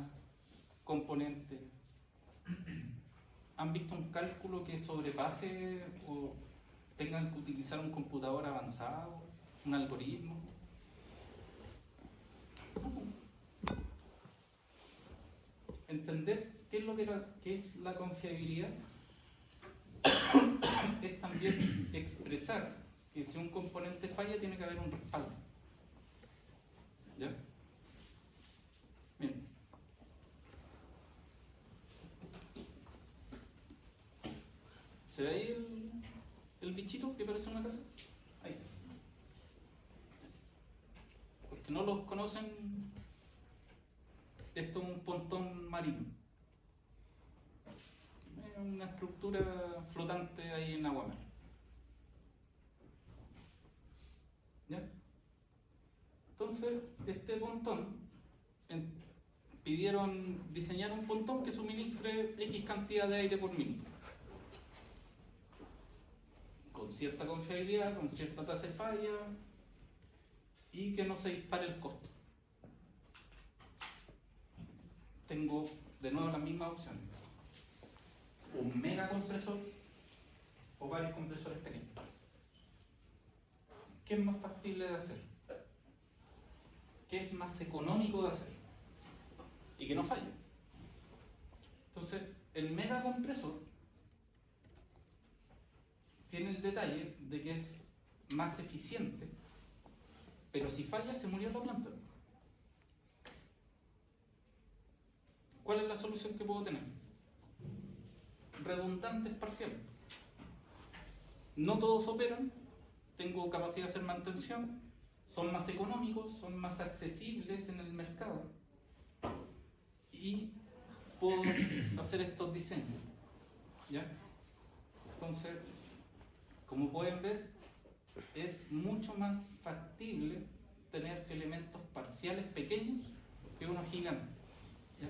componentes? ¿Han visto un cálculo que sobrepase o tengan que utilizar un computador avanzado, un algoritmo? Entender qué es lo que es la confiabilidad es también expresar que si un componente falla tiene que haber un respaldo. ¿Ya? Miren. ¿Se ve ahí el bichito que parece una casa? Ahí. que no los conocen, esto es un pontón marino. Es una estructura flotante ahí en agua mar. ¿Ya? Entonces, este pontón, pidieron diseñar un pontón que suministre X cantidad de aire por minuto. Con cierta confiabilidad, con cierta tasa de falla y que no se dispare el costo. Tengo de nuevo las mismas opciones. Un mega compresor o varios compresores pequeños. ¿Qué es más factible de hacer? ¿Qué es más económico de hacer? Y que no falle. Entonces, el mega compresor tiene el detalle de que es más eficiente, pero si falla se murió la planta. ¿Cuál es la solución que puedo tener? Redundantes parciales. No todos operan, tengo capacidad de hacer mantención, son más económicos, son más accesibles en el mercado y puedo hacer estos diseños. ¿Ya? Entonces, como pueden ver, es mucho más factible tener elementos parciales pequeños que unos gigantes. ¿Ya?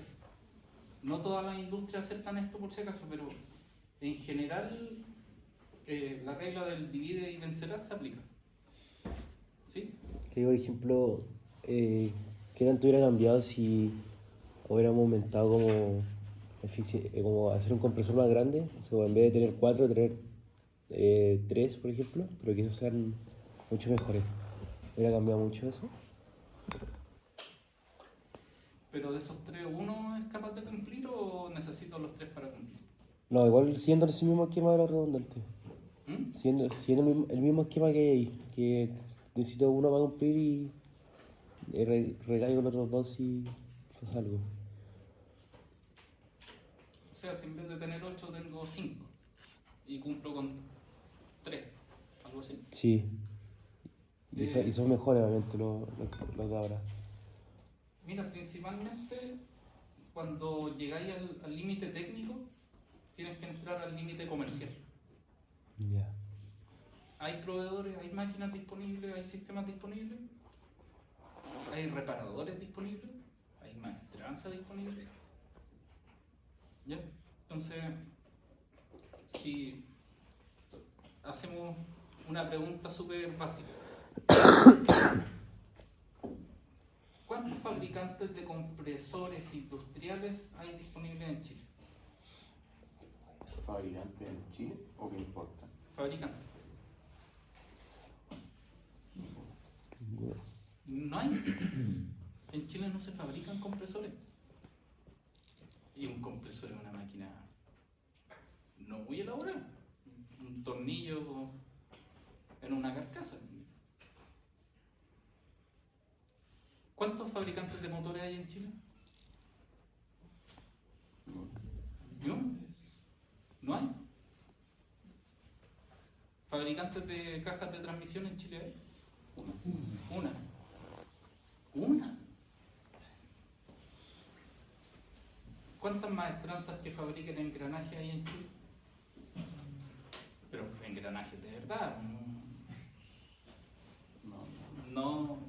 No todas las industrias aceptan esto por si acaso, pero en general la regla del divide y vencerás se aplica. ¿Sí? Que por ejemplo, ¿qué tanto hubiera cambiado si hubiéramos aumentado como hacer un compresor más grande? O sea, en vez de tener 4, tener 3, por ejemplo, pero que esos sean mucho mejores. ¿Hubiera cambiado mucho eso? Pero de esos 3, ¿uno es capaz de cumplir o necesito los 3 para cumplir? No, igual siendo ese mismo esquema de los redundantes. Siendo el mismo esquema que hay ahí, que necesito uno para cumplir y recaigo los otros 2 y salgo. O sea, si en vez de tener 8 tengo 5 y cumplo con 3, algo así. Sí. Y son mejores, obviamente, los de ahora. Mira, principalmente cuando llegáis al límite técnico, tienes que entrar al límite comercial. Ya. Hay proveedores, hay máquinas disponibles, hay sistemas disponibles, hay reparadores disponibles, hay maestranza disponible. ¿Ya? Entonces, si hacemos una pregunta súper básica. ¿Cuántos fabricantes de compresores industriales hay disponibles en Chile? ¿Fabricante en Chile o qué importa? Fabricantes. No hay. En Chile no se fabrican compresores. Y un compresor es una máquina no muy elaborada. Un tornillo en una carcasa. ¿Cuántos fabricantes de motores hay en Chile? ¿No? ¿No hay? ¿Fabricantes de cajas de transmisión en Chile hay? Una. ¿Cuántas maestranzas que fabriquen engranajes hay en Chile? Pero engranajes de verdad, no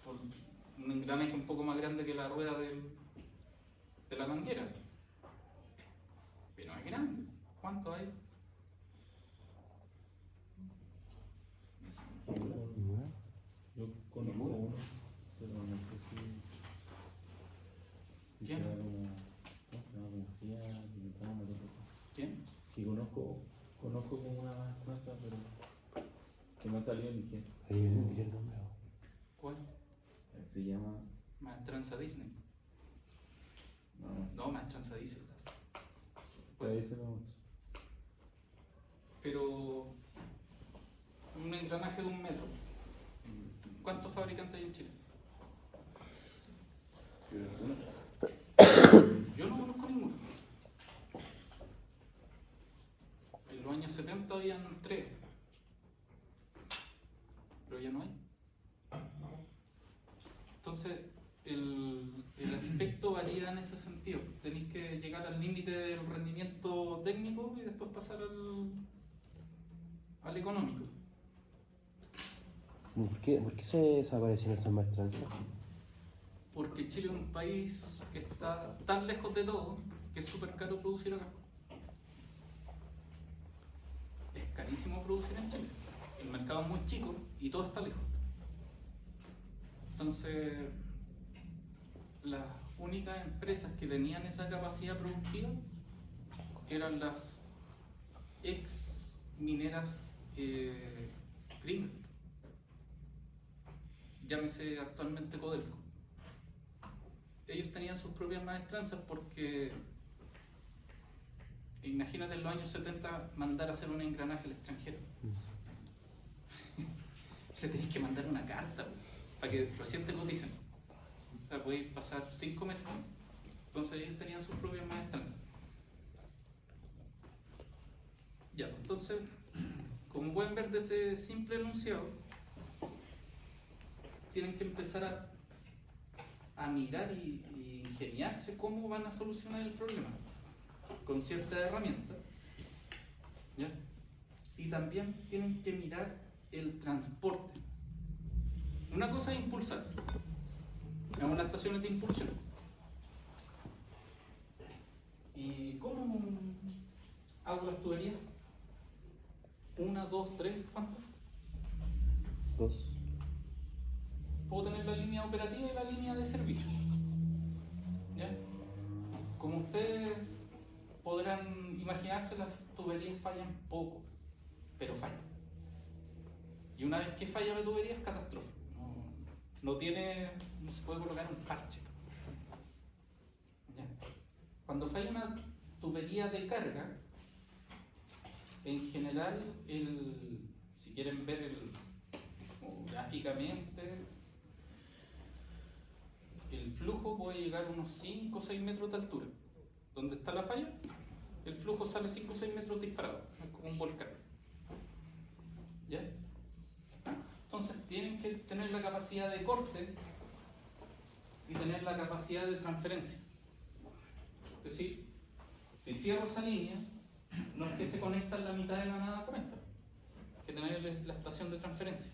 por un engranaje un poco más grande que la rueda de la manguera. Pero es grande. ¿Cuánto hay? Yo conozco uno, pero no sé si ¿Quién? será como, ¿cómo se llama? Como CIA, militar, una cosa así. ¿Quién? Sí, conozco como una maestranza, pero que me ha salido en ingenio. ¿Cuál? Se llama... Maestranza Disney. No, maestranza Diesel. Puede ser otro. Pero un engranaje de 1 metro. ¿Cuántos fabricantes hay en Chile? Yo no conozco ninguno. En los años 70 habían 3. Pero ya no hay. Entonces, el aspecto varía en ese sentido. Tenéis que llegar al límite del rendimiento técnico y después pasar al económico. ¿Por qué se desaparecen esas maestranzas? Porque Chile es un país que está tan lejos de todo que es súper caro producir acá. Es carísimo producir en Chile. El mercado es muy chico y todo está lejos. Entonces, las únicas empresas que tenían esa capacidad productiva eran las ex mineras gringas. Llámese actualmente Codelco. Ellos tenían sus propias maestranzas porque, imagínate en los años 70 mandar a hacer un engranaje al extranjero. Le tenés que mandar una carta para que recién te coticen. O sea, podéis pasar 5 meses. Entonces ellos tenían sus propias maestranzas. Ya, entonces, como pueden ver de ese simple enunciado, tienen que empezar a mirar y ingeniarse cómo van a solucionar el problema con ciertas herramientas, ¿ya? Y también tienen que mirar el transporte. Una cosa es impulsar, tenemos las estaciones de impulsión. ¿Y cómo hago las tuberías? 1, 2, 3, ¿cuántas? 2. Puedo tener la línea operativa y la línea de servicio. ¿Ya? Como ustedes podrán imaginarse, las tuberías fallan poco, pero fallan. Y una vez que falla la tubería es catastrófico. No se puede colocar un parche. ¿Ya? Cuando falla una tubería de carga, en general, si quieren ver gráficamente, el flujo puede llegar a unos 5 o 6 metros de altura. Donde está la falla, el flujo sale 5 o 6 metros disparado, es como un volcán. ¿Ya? Entonces tienen que tener la capacidad de corte y tener la capacidad de transferencia. Es decir, si cierro esa línea, no es que se conecta en la mitad de la nada con esta, hay que tener la estación de transferencia.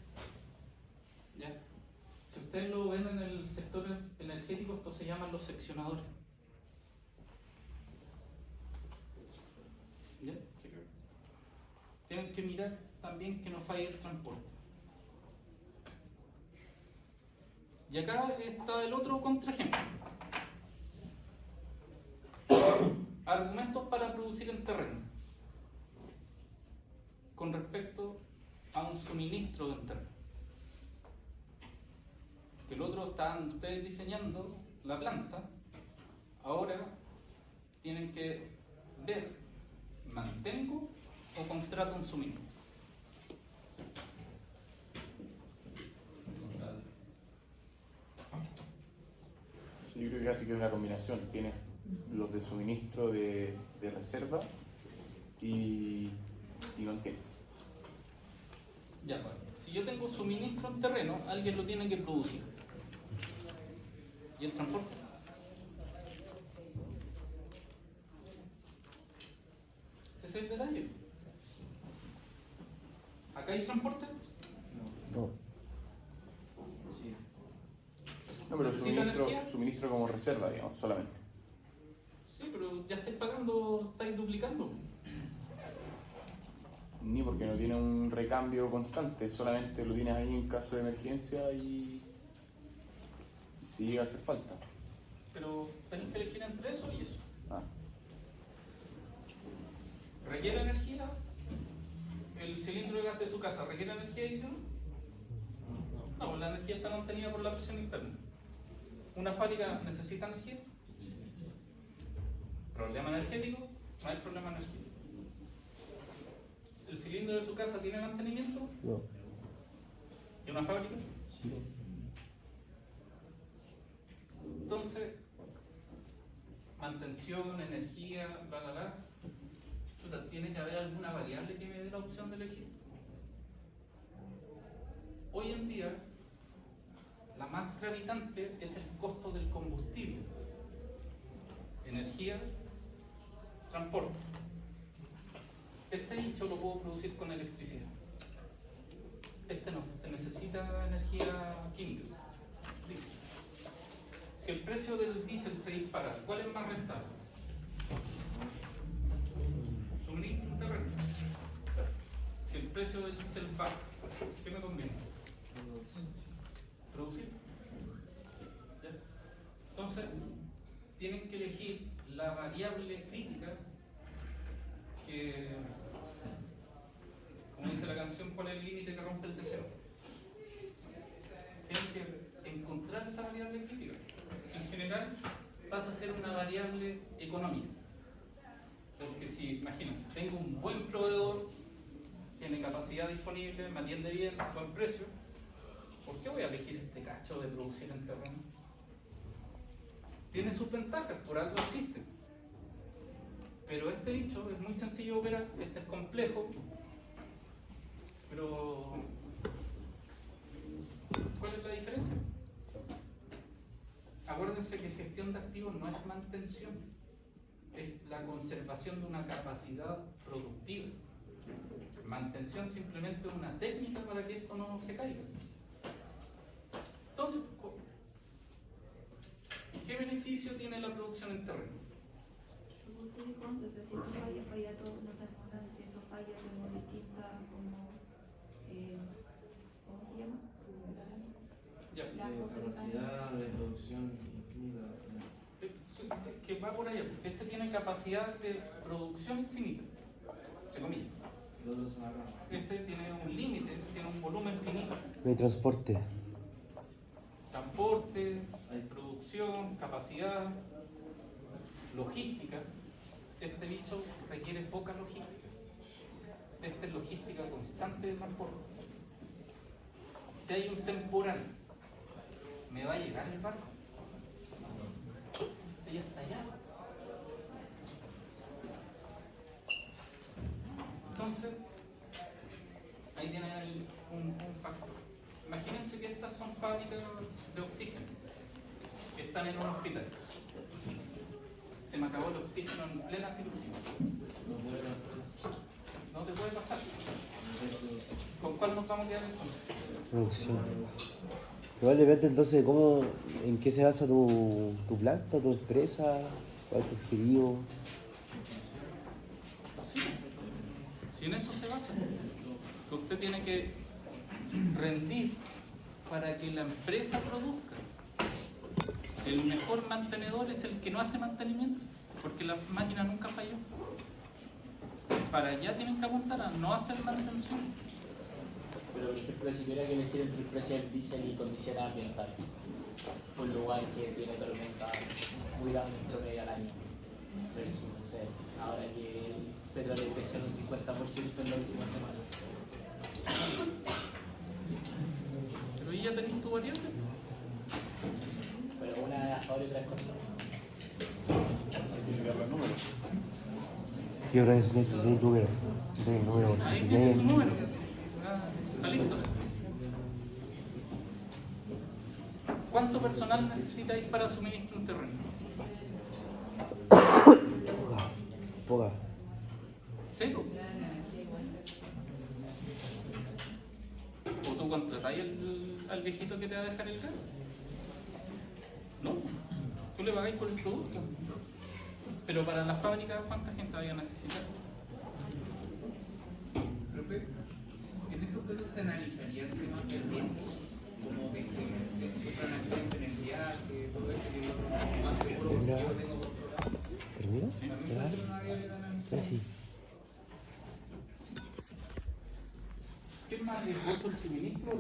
¿Ya? Si ustedes lo ven en el sector energético, esto se llaman los seccionadores. ¿Ya? Tienen que mirar también que no falle el transporte. Y acá está el otro contraejemplo. Argumentos para producir en terreno con respecto a un suministro en terreno. Que el otro estaban ustedes diseñando la planta, ahora tienen que ver, ¿mantengo o contrato un suministro? Yo creo que casi que es una combinación. Tienes los de suministro de reserva y contiene. Ya, bueno. Si yo tengo suministro en terreno, alguien lo tiene que producir. ¿Y el transporte? Ese es el detalle. ¿Acá hay transporte? No. No, pero ¿Necesita energía? suministro como reserva, digamos, solamente. Sí, pero ya estáis pagando, estáis duplicando. Ni porque no tiene un recambio constante, solamente lo tienes ahí en caso de emergencia y si llega a hacer falta. Pero tenéis que elegir entre eso y eso. Ah. ¿Requiere energía? ¿El cilindro de gas de su casa requiere energía adicional? No, la energía está mantenida por la presión interna. ¿Una fábrica necesita energía? ¿Problema energético? No hay problema energético. ¿El cilindro de su casa tiene mantenimiento? No. ¿Y una fábrica? Sí. Entonces, mantención, energía, chuta, tiene que haber alguna variable que me dé la opción de elegir. Hoy en día, la más gravitante es el costo del combustible. Energía, transporte. Este nicho lo puedo producir con electricidad. Este no, este necesita energía química. Diésel. Si el precio del diésel se dispara, ¿cuál es más rentable? Suministro de terreno. Si el precio del diésel baja, ¿qué me conviene? Producir. ¿Ya? Entonces, tienen que elegir la variable crítica que, como dice la canción, ¿cuál es el límite que rompe el deseo? Tienen que encontrar esa variable crítica. En general, pasa a ser una variable económica. Porque si, imagínense, tengo un buen proveedor, tiene capacidad disponible, me atiende bien, buen precio, ¿por qué voy a elegir este cacho de producir en terreno? Tiene sus ventajas, por algo existe. Pero este bicho es muy sencillo de operar, este es complejo, pero ¿cuál es la diferencia? Acuérdense que gestión de activos no es mantención, es la conservación de una capacidad productiva. Mantención simplemente es una técnica para que esto no se caiga. Entonces, ¿qué beneficio tiene la producción en terreno? Usted dijo antes, si eso falla, falla todo, no tenemos nada. Si eso falla, tenemos distintas como, ¿cómo se llama? Ya. Capacidad de producción infinita. Que va por allá. Este tiene capacidad de producción infinita, entre comillas. Este tiene un límite, tiene un volumen finito. No hay transporte. Transporte, hay producción, capacidad, logística. Este bicho requiere poca logística. Esta es logística constante de transporte. Si hay un temporal, ¿me va a llegar el barco? Este ya está allá. Entonces, ahí tienen un factor. Imagínense que estas son fábricas de oxígeno que están en un hospital. Se me acabó el oxígeno en plena cirugía. No te puede pasar. ¿Con cuál nos vamos a quedar entonces? Producción. Igual depende entonces de cómo, en qué se basa tu planta, tu empresa, cuál es tu objetivo. Sí. Si en eso se basa, que usted tiene que rendir para que la empresa produzca. El mejor mantenedor es el que no hace mantenimiento, porque la máquina nunca falló. Para allá tienen que apuntar a no hacer mantención. Pero por ejemplo, si tuviera que elegir entre el precio del diésel y condiciones ambientales, un lugar que tiene tormenta muy grande en promedio al año, versus, no sé, ahora que el petróleo creció un 50% en la última semana. Pero ¿y ya tenéis tu variable? Pero una es a favor y otra es contra. Tiene que dar los números. Yo creo que es un número. Ahí tienes tu número. ¿Está listo? ¿Cuánto personal necesitáis para suministrar un terreno? Poca. Cero. ¿O tú contratáis al viejito que te va a dejar el gas? No. Tú le pagáis por el producto. Pero para la fábrica, ¿cuánta gente vaya a necesitar? Profe, en estos casos se analizaría el tema del tiempo, como que sufran accidente en el viaje, todo eso, que es más seguro porque yo lo tengo controlado. ¿Termina? También puede ser una variable de análisis. Sí. ¿Qué es más riesgoso el suministro?